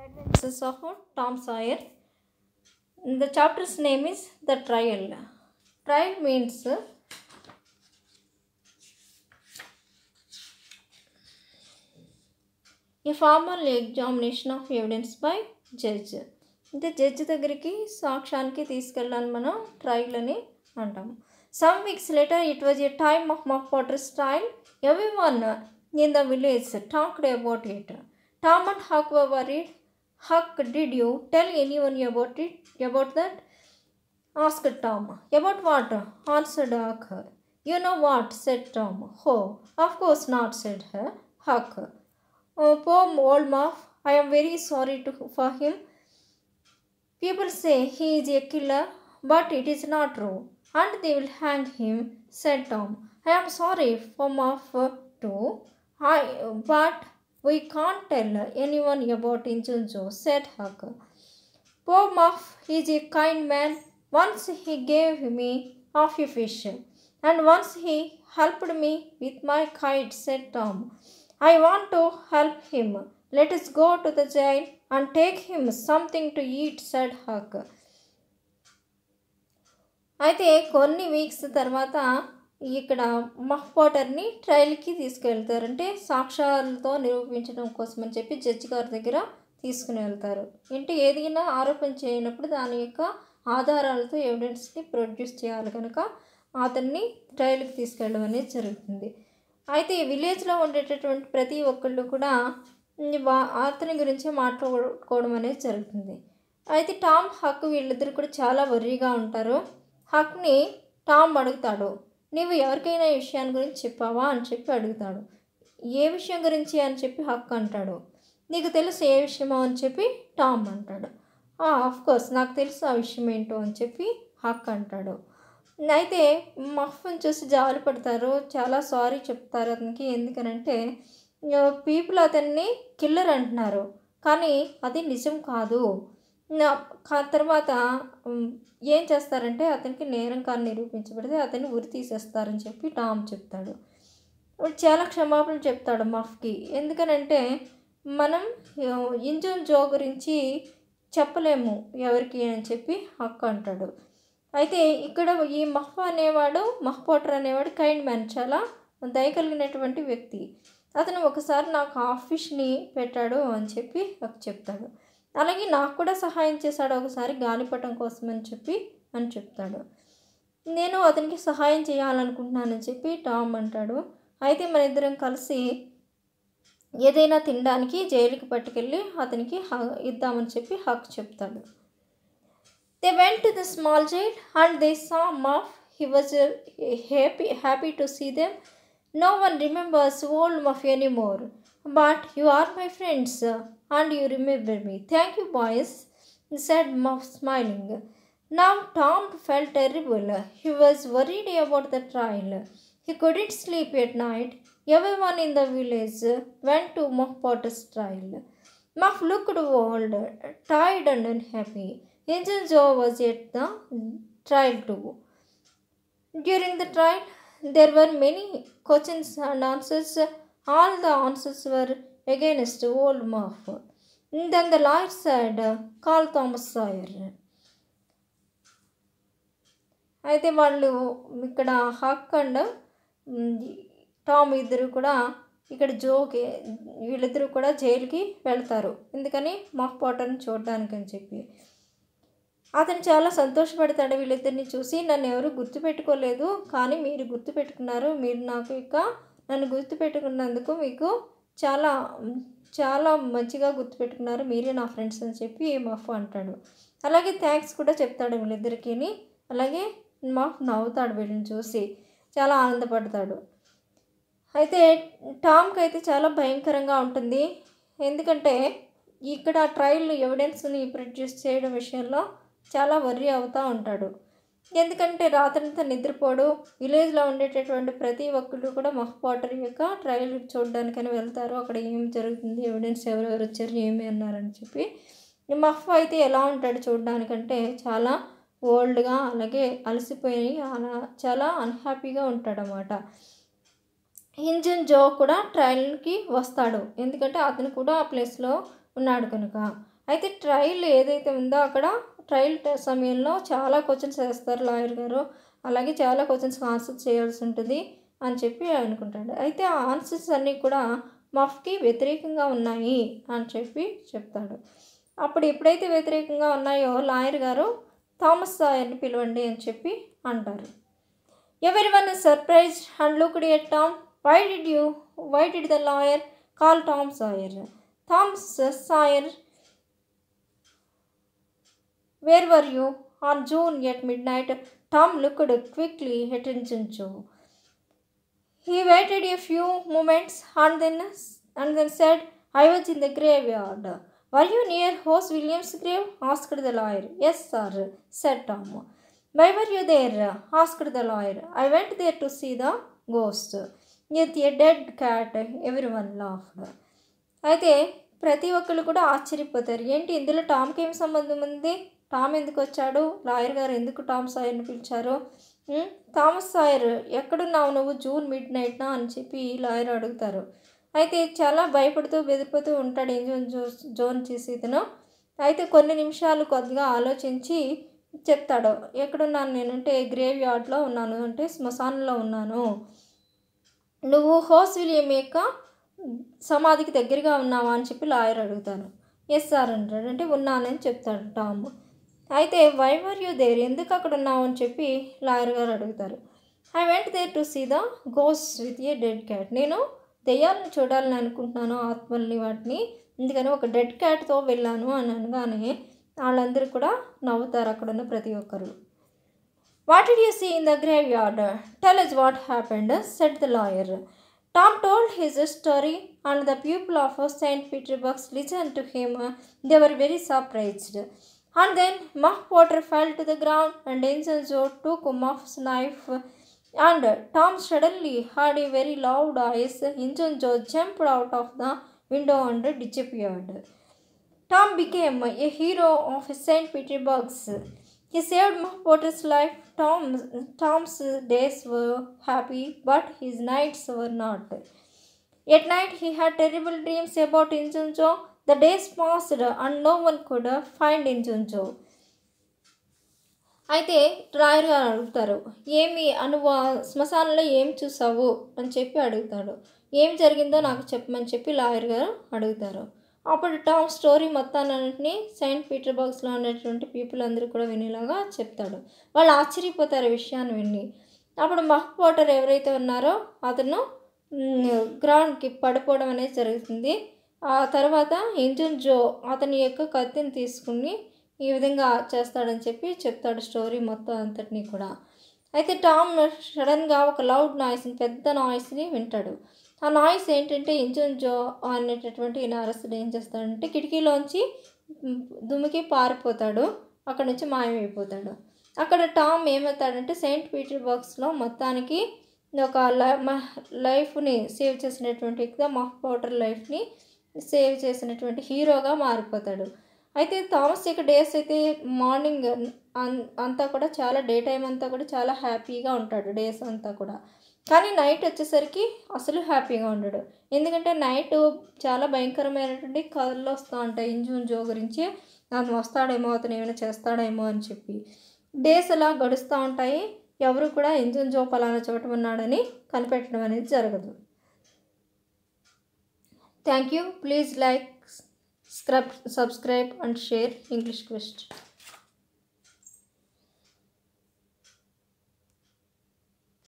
Adventures of Tom Sawyer. The chapter's name is The Trial. Trial means a formal examination of evidence by judge. అంటే judge దగ్గరికి సాక్ష్యానికి తీసుకెళ్ళాలని మనం trial అని అంటాము. Some weeks later, it was a time of Muff Potter's trial. Everyone in the village talked about it. Tom and Huck were worried. Huck, did you tell anyone about that? Asked Tom. About what? Answered Huck. You know what? Said Tom. Oh, of course not, said Huck. Oh, poor old Muff. I am very sorry for him. People say he is a killer, but it is not true. And they will hang him, said Tom. I am sorry for Muff too. But we can't tell anyone about Injun Joe, said Huck. Poor Muff is a kind man. Once he gave me half a fish, and once he helped me with my kite, said Tom. I want to help him. Let us go to the jail and take him something to eat, said Huck. అయితే కొన్ని weeks తర్వాత ఇక్కడ మఫ్ పోటర్ని ట్రయల్కి తీసుకెళ్తారంటే సాక్ష్యాలతో నిరూపించడం కోసం అని చెప్పి judge గారి దగ్గర తీసుకుని వెళ్తారు. అంటే ఏదైనా ఆరోపణ చేయనప్పుడు దాని యొక్క ఆధారాలతో ఎవిడెన్స్ని ప్రొడ్యూస్ చేయాలి కనుక అతన్ని ట్రయల్కి తీసుకెళ్ళడం అనేది జరుగుతుంది. అయితే ఈ విలేజ్లో ఉండేటటువంటి ప్రతి ఒక్కళ్ళు కూడా అతని గురించి మాట్లాడుకోవడం అనేది జరుగుతుంది. అయితే టామ్ హక్ వీళ్ళిద్దరు కూడా చాలా వర్రీగా ఉంటారు. హక్ని టామ్ అడుగుతాడు, నీవు ఎవరికైనా ఈ విషయాన్ని గురించి చెప్పావా అని చెప్పి అడుగుతాడు. ఏ విషయం గురించి అని చెప్పి హక్ అంటాడు. నీకు తెలుసు ఏ విషయమో అని చెప్పి టామ్ అంటాడు. ఆఫ్కోర్స్ నాకు తెలుసు ఆ విషయం ఏంటో అని చెప్పి హక్ అంటాడు. అయితే మఫ్ని చూసి జాలి పడతారు, చాలా సారీ చెప్తారు అతనికి. ఎందుకనంటే పీపుల్ అతన్ని కిల్లర్ అంటున్నారు, కానీ అది నిజం కాదు. తర్వాత ఏం చేస్తారంటే అతనికి నేరం కానీ నిరూపించబడితే అతన్ని ఉరి తీసేస్తారని చెప్పి టామ్ చెప్తాడు. చాలా క్షమాపణ చెప్తాడు మఫ్కి. ఎందుకనంటే మనం ఇంజన్ జో గురించి చెప్పలేము ఎవరికి అని చెప్పి హక్ అంటాడు. అయితే ఇక్కడ ఈ మఫ్ పోటర్ అనేవాడు కైండ్ మ్యాన్, చాలా దయ కలిగినటువంటి వ్యక్తి. అతను ఒకసారి నాకు హాఫ్ ఫిష్ని పెట్టాడు అని చెప్పి హక్ చెప్తాడు. అలాగే నాకు కూడా సహాయం చేశాడు ఒకసారి గాలిపటం కోసం అని చెప్తాడు. నేను అతనికి సహాయం చేయాలనుకుంటున్నానని చెప్పి టామ్ అంటాడు. అయితే మన ఇద్దరం కలిసి ఏదైనా తినడానికి జైలుకి పట్టుకెళ్ళి అతనికి ఇద్దామని చెప్పి హక్ చెప్తాడు. They went to the small jail and they saw Muff. He was happy to see them. No one remembers old Muff anymore. But you are my friends and you remember me. Thank you, boys, said Muff, smiling. Now Tom felt terrible. He was worried about the trial. He couldn't sleep at night. Everyone in the village went to Muff Potter's trial. Muff looked old, tired and unhappy. Injun Joe was at the trial too. During the trial, there were many questions and answers. All the answers were against old Muff. Then the lawyer said, call Thomas Sawyer. అయితే వాళ్ళు ఇక్కడ Haq and Tom ఇద్దరు కూడా ఇక్కడ జోకి వీళ్ళిద్దరూ కూడా జైలుకి వెళ్తారు. ఎందుకని మఫ్ పోటర్ని చూడడానికి అని చెప్పి. అతను చాలా సంతోషపడతాడు వీళ్ళిద్దరిని చూసి. నన్ను ఎవరు గుర్తుపెట్టుకోలేదు, కానీ మీరు గుర్తుపెట్టుకున్నారు. మీరు నన్ను గుర్తుపెట్టుకున్నందుకు మీకు చాలా చాలా మంచిగా గుర్తుపెట్టుకున్నారు. మీరే నా ఫ్రెండ్స్ అని చెప్పి మఫ్ అంటాడు. అలాగే థ్యాంక్స్ కూడా చెప్తాడు వీళ్ళిద్దరికీ. అలాగే మఫ్ నవ్వుతాడు వీళ్ళని చూసి, చాలా ఆనందపడతాడు. అయితే టామ్కి అయితే చాలా భయంకరంగా ఉంటుంది. ఎందుకంటే ఇక్కడ ట్రయల్ ఎవిడెన్స్ని ప్రొడ్యూస్ చేయడం విషయంలో చాలా వర్రీ అవుతూ ఉంటాడు. ఎందుకంటే రాత్రంతా నిద్రపోడు. విలేజ్లో ఉండేటటువంటి ప్రతి ఒక్కరు కూడా మఫ్ పోటర్ యొక్క ట్రయల్ చూడడానికని వెళ్తారు. అక్కడ ఏం జరుగుతుంది, ఎవిడెన్స్ ఎవరెవరు వచ్చారు, ఏమి అన్నారని చెప్పి. మఫ్ అయితే ఎలా ఉంటాడు చూడడానికంటే చాలా ఓల్డ్గా, అలాగే అలసిపోయి అలా చాలా అన్హ్యాపీగా ఉంటాడనమాట. ఇంజన్ జో కూడా ట్రయల్కి వస్తాడు. ఎందుకంటే అతను కూడా ఆ ప్లేస్లో ఉన్నాడు కనుక. అయితే ట్రయల్ ఏదైతే ఉందో అక్కడ ట్రయల్ సమయంలో చాలా క్వశ్చన్స్ వేస్తారు లాయర్ గారు. అలాగే చాలా క్వశ్చన్స్కి ఆన్సర్ చేయాల్సి ఉంటుంది అని చెప్పి అనుకుంటాడు. అయితే ఆ ఆన్సర్స్ అన్నీ కూడా మఫ్కి వ్యతిరేకంగా ఉన్నాయి అని చెప్పి చెప్తాడు. అప్పుడు ఎప్పుడైతే వ్యతిరేకంగా ఉన్నాయో లాయర్ గారు థామస్ సాయర్ని పిలవండి అని చెప్పి అంటారు. Everyone is surprised and looked at Tom. Why did the lawyer call Tom Sawyer? Tom Sawyer, where were you on June at midnight? Tom looked quickly at Injunjo. He waited a few moments and then said, I was in the graveyard. Were you near Horace Williams' grave? Asked the lawyer. Yes, sir, said Tom. Why were you there? Asked the lawyer. I went there to see the ghost. With a dead cat. Everyone laughed. అయితే ప్రతి ఒక్కళ్ళు కూడా ఆశ్చర్యపోతారు. ఏంటి ఇందులో టామ్కి ఏం సంబంధం ఉంది? టామ్ ఎందుకు వచ్చాడు? లాయర్ గారు ఎందుకు టామ్ సాయర్ని పిలిచారు? థామస్ సాయర్ ఎక్కడున్నావు నువ్వు జూన్ మిడ్ నైట్నా అని చెప్పి లాయర్ అడుగుతారు. అయితే చాలా భయపడుతూ బెదిరిపోతూ ఉంటాడు జోన్ చేసి ఇతను. అయితే కొన్ని నిమిషాలు కొద్దిగా ఆలోచించి చెప్తాడు, ఎక్కడున్నాను నేనంటే గ్రేవ్ యార్డ్లో ఉన్నాను, అంటే శ్మశానంలో ఉన్నాను. నువ్వు హోస్ విలియం యొక్క సమాధికి దగ్గరగా ఉన్నావా అని చెప్పి లాయర్ అడుగుతాను. ఎస్ సార్ అంటాడు. అంటే ఉన్నానని చెప్తాడు టామ్. అయితే వై వర్ యూ దేర్, ఎందుకు అక్కడ ఉన్నావు అని చెప్పి లాయర్ గారు అడుగుతారు. I went there to see the ghost with a dead cat. నేను దెయ్యాలను చూడాలని అనుకుంటున్నాను, ఆత్మల్ని, వాటిని, అందుకని ఒక డెడ్ క్యాట్తో వెళ్ళాను అని అనగానే వాళ్ళందరూ కూడా నవ్వుతారు అక్కడున్న ప్రతి ఒక్కరు. What did you see in the graveyard? Tell us what happened, said the lawyer. Tom told his story and the people of St. Petersburg listened to him. They were very surprised. And then Muff Potter fell to the ground and Injunjo took Muff's knife and Tom suddenly heard a very loud noise. Injunjo jumped out of the window and disappeared. Tom became a hero of St. Petersburg. He saved Muff Potter's life. Tom's days were happy, but his nights were not. At night he had terrible dreams about Injunjo. The days passed and no one could find Injunjo. అయితే lawyer గారు అడుగుతారు, ఏమి శ్మశానంలో ఏం చూసావు అని చెప్పి అడుగుతాడు. ఏం జరిగిందో నాకు చెప్పమని చెప్పి లాయర్ గారు అడుగుతారు. అప్పుడు టామ్ స్టోరీ మొత్తాన్నింటినీ సెయింట్ పీటర్స్బర్గ్లో ఉండేటువంటి పీపుల్ అందరూ కూడా వినేలాగా చెప్తాడు. వాళ్ళు ఆశ్చర్యపోతారు విషయాన్ని విని. అప్పుడు మఫ్ పోటర్ ఎవరైతే ఉన్నారో అతను గ్రౌండ్కి పడిపోవడం అనేది జరుగుతుంది. ఆ తర్వాత ఇంజున్జో అతని యొక్క కత్తిని తీసుకుని ఈ విధంగా చేస్తాడని చెప్పి చెప్తాడు స్టోరీ మొత్తం అంతటినీ కూడా. అయితే టామ్ సడన్గా ఒక లౌడ్ నాయిస్ని, పెద్ద నాయిస్ని వింటాడు. ఆ నాయిస్ ఏంటంటే ఇంజున్జో అనేటటువంటి నరసుడు ఏం చేస్తాడంటే కిటికీలోంచి దుమికి పారిపోతాడు, అక్కడ నుంచి మాయమైపోతాడు. అక్కడ టామ్ ఏమవుతాడంటే సెయింట్ పీటర్స్బర్గ్లో మొత్తానికి ఒక లైఫ్ని సేవ్ చేసినటువంటి మఫ్ పౌటర్ లైఫ్ని సేవ్ చేసినటువంటి హీరోగా మారిపోతాడు. అయితే థామస్ యొక్క డేస్ అయితే మార్నింగ్ అంతా కూడా చాలా డే టైం అంతా కూడా చాలా హ్యాపీగా ఉంటాడు డేస్ అంతా కూడా. కానీ నైట్ వచ్చేసరికి అసలు హ్యాపీగా ఉండడు. ఎందుకంటే నైట్ చాలా భయంకరమైనటువంటి కథలు వస్తూ ఉంటాయి ఇంజున్జో గురించి, అతను వస్తాడేమో, అతను ఏమైనా చేస్తాడేమో అని చెప్పి. డేస్ అలా గడుస్తూ ఉంటాయి. ఎవరు కూడా ఇంజున్జో పలానా చోట ఉన్నాడని కనిపెట్టడం అనేది జరగదు. Thank you. Please like, subscribe and share English Quest.